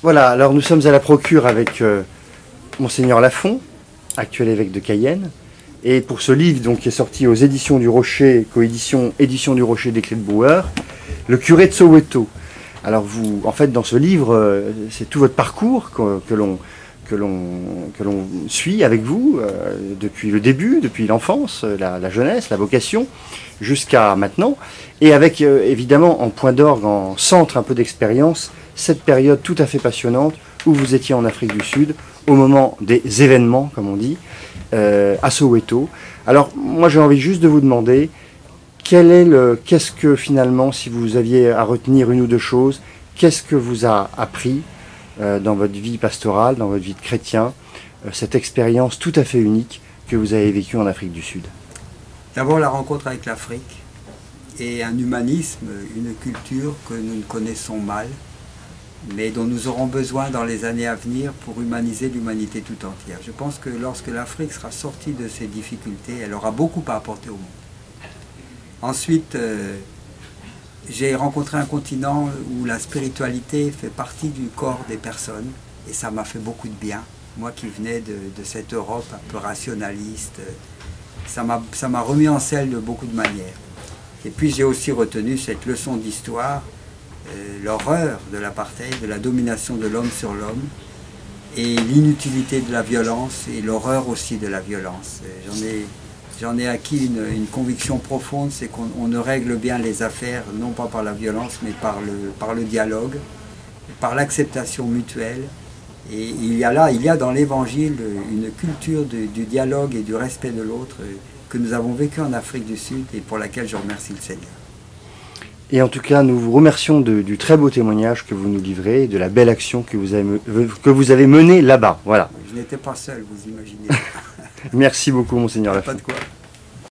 Voilà, alors nous sommes à la procure avec Monseigneur Lafont, actuel évêque de Cayenne. Et pour ce livre donc, qui est sorti aux éditions du Rocher, coédition Édition du Rocher des Clés de Brouwer, le curé de Soweto. Alors vous, en fait, dans ce livre, c'est tout votre parcours que l'on suit avec vous depuis le début, depuis l'enfance, la jeunesse, la vocation, jusqu'à maintenant. Et avec évidemment en point d'orgue, en centre un peu d'expérience, cette période tout à fait passionnante où vous étiez en Afrique du Sud, au moment des événements, comme on dit, à Soweto. Alors moi j'ai envie juste de vous demander, qu'est-ce que finalement, si vous aviez à retenir une ou deux choses, qu'est-ce que vous a appris dans votre vie pastorale, dans votre vie de chrétien, cette expérience tout à fait unique que vous avez vécue en Afrique du Sud? D'abord la rencontre avec l'Afrique et un humanisme, une culture que nous ne connaissons mal, mais dont nous aurons besoin dans les années à venir pour humaniser l'humanité tout entière. Je pense que lorsque l'Afrique sera sortie de ses difficultés, elle aura beaucoup à apporter au monde. Ensuite, j'ai rencontré un continent où la spiritualité fait partie du corps des personnes, et ça m'a fait beaucoup de bien. Moi qui venais de cette Europe un peu rationaliste, ça m'a remis en selle de beaucoup de manières. Et puis j'ai aussi retenu cette leçon d'histoire, l'horreur de l'apartheid, de la domination de l'homme sur l'homme, et l'inutilité de la violence, et l'horreur aussi de la violence. J'en ai acquis une conviction profonde, c'est qu'on ne règle bien les affaires, non pas par la violence, mais par le dialogue, par l'acceptation mutuelle. Et il y a dans l'Évangile une culture du dialogue et du respect de l'autre que nous avons vécu en Afrique du Sud et pour laquelle je remercie le Seigneur. Et en tout cas, nous vous remercions du très beau témoignage que vous nous livrez, de la belle action que vous avez menée là-bas. Voilà. Je n'étais pas seul, vous imaginez. Merci beaucoup, Monseigneur Lafont. Pas de quoi.